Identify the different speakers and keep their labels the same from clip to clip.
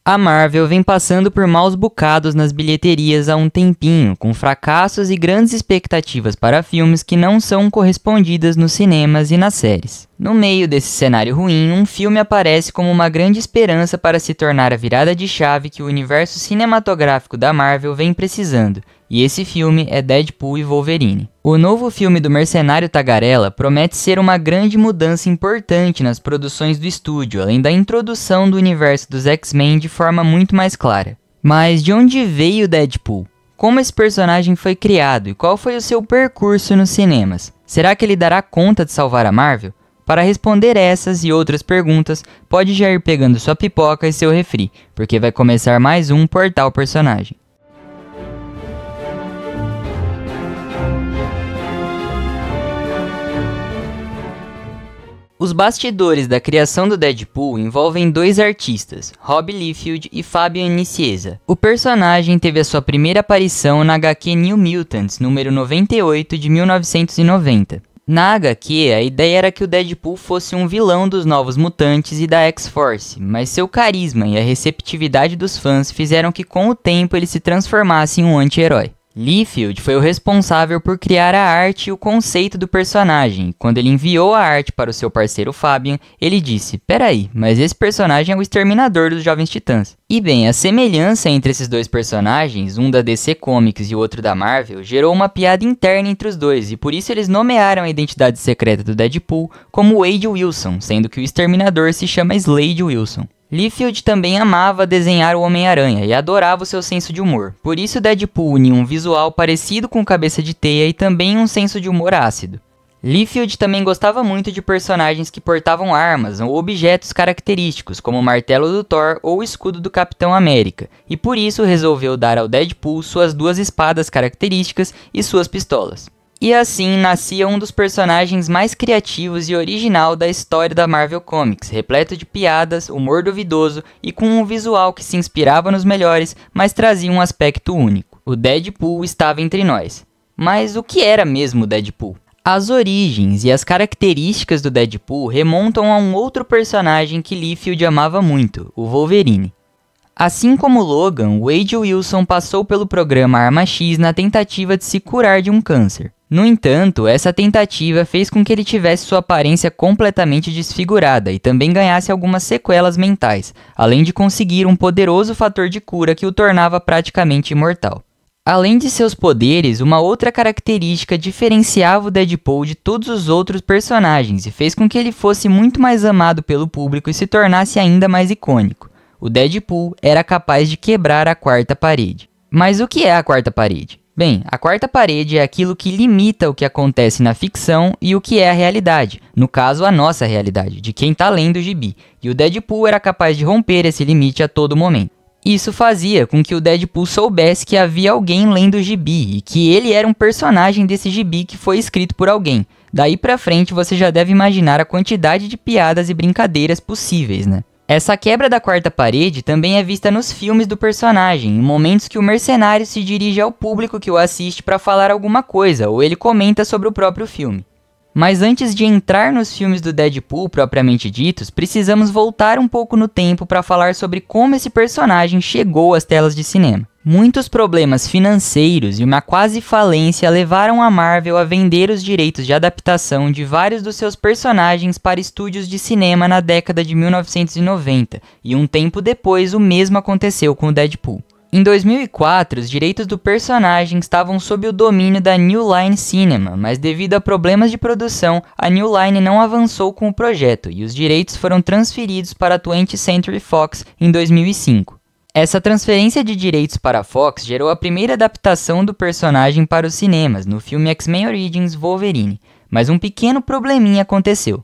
Speaker 1: A Marvel vem passando por maus bocados nas bilheterias há um tempinho, com fracassos e grandes expectativas para filmes que não são correspondidas nos cinemas e nas séries. No meio desse cenário ruim, um filme aparece como uma grande esperança para se tornar a virada de chave que o universo cinematográfico da Marvel vem precisando, e esse filme é Deadpool e Wolverine. O novo filme do mercenário Tagarela promete ser uma grande mudança importante nas produções do estúdio, além da introdução do universo dos X-Men de forma muito mais clara. Mas de onde veio Deadpool? Como esse personagem foi criado e qual foi o seu percurso nos cinemas? Será que ele dará conta de salvar a Marvel? Para responder essas e outras perguntas, pode já ir pegando sua pipoca e seu refri, porque vai começar mais um Portal Personagem. Os bastidores da criação do Deadpool envolvem dois artistas, Rob Liefeld e Fabian Nicieza. O personagem teve a sua primeira aparição na HQ New Mutants, número 98 de 1990. Na HQ, a ideia era que o Deadpool fosse um vilão dos Novos Mutantes e da X-Force, mas seu carisma e a receptividade dos fãs fizeram que com o tempo ele se transformasse em um anti-herói. Liefeld foi o responsável por criar a arte e o conceito do personagem, e quando ele enviou a arte para o seu parceiro Fabian, ele disse: "Peraí, mas esse personagem é o exterminador dos Jovens Titãs." E bem, a semelhança entre esses dois personagens, um da DC Comics e o outro da Marvel, gerou uma piada interna entre os dois, e por isso eles nomearam a identidade secreta do Deadpool como Wade Wilson, sendo que o exterminador se chama Slade Wilson. Liefeld também amava desenhar o Homem-Aranha e adorava o seu senso de humor, por isso Deadpool unia um visual parecido com Cabeça de Teia e também um senso de humor ácido. Liefeld também gostava muito de personagens que portavam armas ou objetos característicos, como o martelo do Thor ou o escudo do Capitão América, e por isso resolveu dar ao Deadpool suas duas espadas características e suas pistolas. E assim nascia um dos personagens mais criativos e original da história da Marvel Comics, repleto de piadas, humor duvidoso e com um visual que se inspirava nos melhores, mas trazia um aspecto único. O Deadpool estava entre nós. Mas o que era mesmo o Deadpool? As origens e as características do Deadpool remontam a um outro personagem que Liefeld amava muito, o Wolverine. Assim como Logan, Wade Wilson passou pelo programa Arma X na tentativa de se curar de um câncer. No entanto, essa tentativa fez com que ele tivesse sua aparência completamente desfigurada e também ganhasse algumas sequelas mentais, além de conseguir um poderoso fator de cura que o tornava praticamente imortal. Além de seus poderes, uma outra característica diferenciava o Deadpool de todos os outros personagens e fez com que ele fosse muito mais amado pelo público e se tornasse ainda mais icônico. O Deadpool era capaz de quebrar a quarta parede. Mas o que é a quarta parede? Bem, a quarta parede é aquilo que limita o que acontece na ficção e o que é a realidade, no caso a nossa realidade, de quem está lendo o gibi, e o Deadpool era capaz de romper esse limite a todo momento. Isso fazia com que o Deadpool soubesse que havia alguém lendo o gibi e que ele era um personagem desse gibi que foi escrito por alguém. Daí pra frente você já deve imaginar a quantidade de piadas e brincadeiras possíveis, né? Essa quebra da quarta parede também é vista nos filmes do personagem, em momentos que o mercenário se dirige ao público que o assiste para falar alguma coisa, ou ele comenta sobre o próprio filme. Mas antes de entrar nos filmes do Deadpool propriamente ditos, precisamos voltar um pouco no tempo para falar sobre como esse personagem chegou às telas de cinema. Muitos problemas financeiros e uma quase falência levaram a Marvel a vender os direitos de adaptação de vários dos seus personagens para estúdios de cinema na década de 1990, e um tempo depois o mesmo aconteceu com o Deadpool. Em 2004, os direitos do personagem estavam sob o domínio da New Line Cinema, mas devido a problemas de produção, a New Line não avançou com o projeto e os direitos foram transferidos para a 20th Century Fox em 2005. Essa transferência de direitos para a Fox gerou a primeira adaptação do personagem para os cinemas, no filme X-Men Origins Wolverine, mas um pequeno probleminha aconteceu.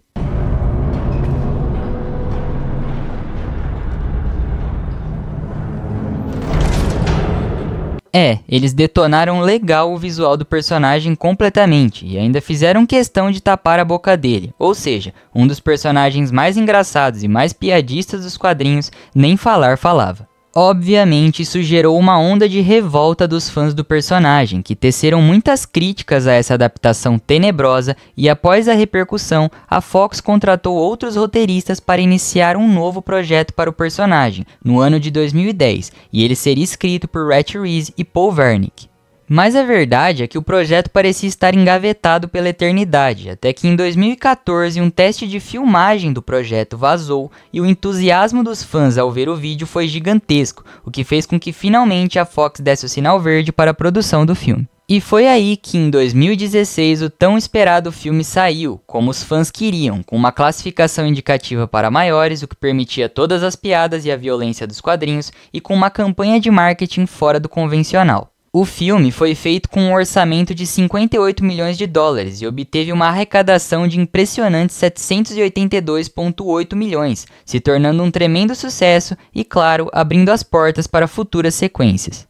Speaker 1: Eles detonaram legal o visual do personagem completamente e ainda fizeram questão de tapar a boca dele, ou seja, um dos personagens mais engraçados e mais piadistas dos quadrinhos nem falar falava. Obviamente, isso gerou uma onda de revolta dos fãs do personagem, que teceram muitas críticas a essa adaptação tenebrosa e após a repercussão, a Fox contratou outros roteiristas para iniciar um novo projeto para o personagem, no ano de 2010, e ele seria escrito por Rhett Reese e Paul Wernick. Mas a verdade é que o projeto parecia estar engavetado pela eternidade, até que em 2014 um teste de filmagem do projeto vazou e o entusiasmo dos fãs ao ver o vídeo foi gigantesco, o que fez com que finalmente a Fox desse o sinal verde para a produção do filme. E foi aí que em 2016 o tão esperado filme saiu, como os fãs queriam, com uma classificação indicativa para maiores, o que permitia todas as piadas e a violência dos quadrinhos, e com uma campanha de marketing fora do convencional. O filme foi feito com um orçamento de 58 milhões de dólares e obteve uma arrecadação de impressionantes 782,8 milhões, se tornando um tremendo sucesso e, claro, abrindo as portas para futuras sequências.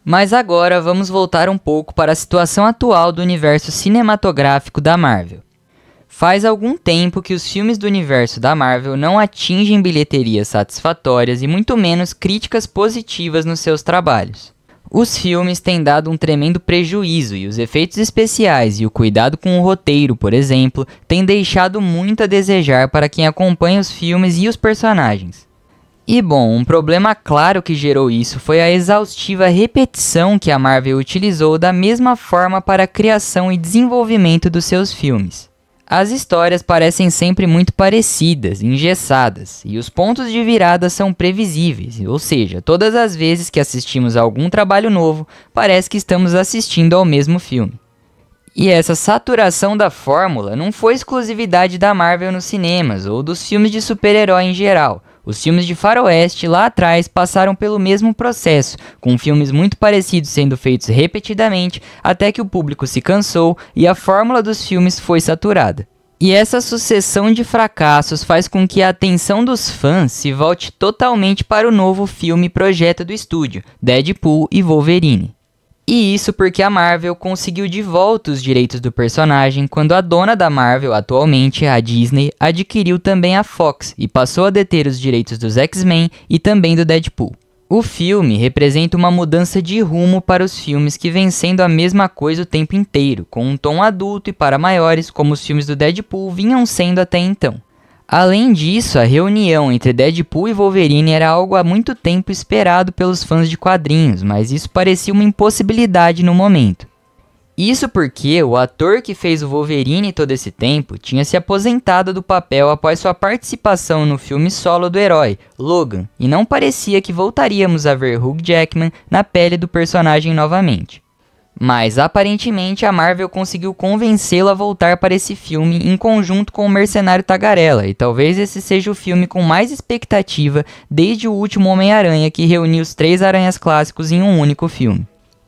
Speaker 1: Mas agora vamos voltar um pouco para a situação atual do universo cinematográfico da Marvel. Faz algum tempo que os filmes do universo da Marvel não atingem bilheterias satisfatórias e muito menos críticas positivas nos seus trabalhos. Os filmes têm dado um tremendo prejuízo e os efeitos especiais e o cuidado com o roteiro, por exemplo, têm deixado muito a desejar para quem acompanha os filmes e os personagens. E bom, um problema claro que gerou isso foi a exaustiva repetição que a Marvel utilizou da mesma forma para a criação e desenvolvimento dos seus filmes. As histórias parecem sempre muito parecidas, engessadas, e os pontos de virada são previsíveis, ou seja, todas as vezes que assistimos a algum trabalho novo, parece que estamos assistindo ao mesmo filme. E essa saturação da fórmula não foi exclusividade da Marvel nos cinemas ou dos filmes de super-herói em geral. Os filmes de faroeste lá atrás passaram pelo mesmo processo, com filmes muito parecidos sendo feitos repetidamente até que o público se cansou e a fórmula dos filmes foi saturada. E essa sucessão de fracassos faz com que a atenção dos fãs se volte totalmente para o novo filme projeto do estúdio, Deadpool e Wolverine. E isso porque a Marvel conseguiu de volta os direitos do personagem quando a dona da Marvel, atualmente a Disney, adquiriu também a Fox e passou a deter os direitos dos X-Men e também do Deadpool. O filme representa uma mudança de rumo para os filmes que vêm sendo a mesma coisa o tempo inteiro, com um tom adulto e para maiores, como os filmes do Deadpool vinham sendo até então. Além disso, a reunião entre Deadpool e Wolverine era algo há muito tempo esperado pelos fãs de quadrinhos, mas isso parecia uma impossibilidade no momento. Isso porque o ator que fez o Wolverine todo esse tempo tinha se aposentado do papel após sua participação no filme solo do herói, Logan, e não parecia que voltaríamos a ver Hugh Jackman na pele do personagem novamente. Mas aparentemente a Marvel conseguiu convencê-lo a voltar para esse filme em conjunto com o Mercenário Tagarela, e talvez esse seja o filme com mais expectativa desde o último Homem-Aranha, que reuniu os 3 aranhas clássicos em um único filme.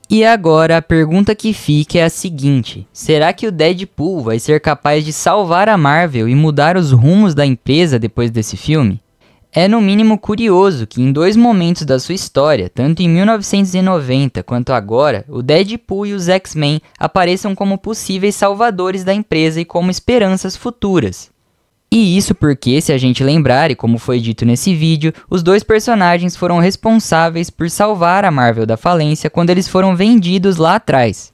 Speaker 1: E agora a pergunta que fica é a seguinte: será que o Deadpool vai ser capaz de salvar a Marvel e mudar os rumos da empresa depois desse filme? É no mínimo curioso que em 2 momentos da sua história, tanto em 1990 quanto agora, o Deadpool e os X-Men apareçam como possíveis salvadores da empresa e como esperanças futuras. E isso porque, se a gente lembrar, e como foi dito nesse vídeo, os 2 personagens foram responsáveis por salvar a Marvel da falência quando eles foram vendidos lá atrás.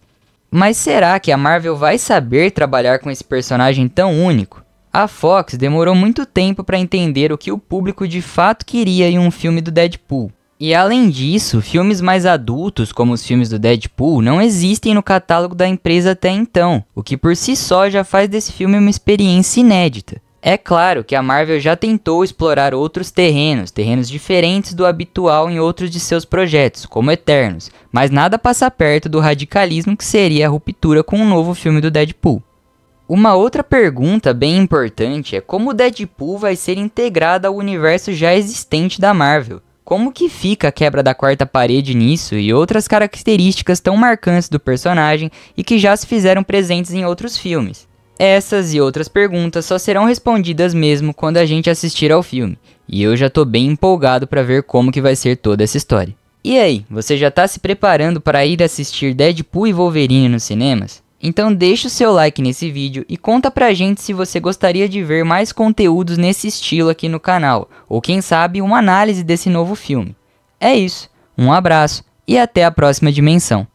Speaker 1: Mas será que a Marvel vai saber trabalhar com esse personagem tão único? A Fox demorou muito tempo para entender o que o público de fato queria em um filme do Deadpool. E além disso, filmes mais adultos, como os filmes do Deadpool, não existem no catálogo da empresa até então, o que por si só já faz desse filme uma experiência inédita. É claro que a Marvel já tentou explorar outros terrenos diferentes do habitual em outros de seus projetos, como Eternos, mas nada passa perto do radicalismo que seria a ruptura com um novo filme do Deadpool. Uma outra pergunta bem importante é como o Deadpool vai ser integrado ao universo já existente da Marvel. Como que fica a quebra da quarta parede nisso e outras características tão marcantes do personagem e que já se fizeram presentes em outros filmes? Essas e outras perguntas só serão respondidas mesmo quando a gente assistir ao filme, e eu já tô bem empolgado para ver como que vai ser toda essa história. E aí, você já tá se preparando para ir assistir Deadpool e Wolverine nos cinemas? Então deixa o seu like nesse vídeo e conta pra gente se você gostaria de ver mais conteúdos nesse estilo aqui no canal, ou quem sabe uma análise desse novo filme. É isso, um abraço e até a próxima dimensão.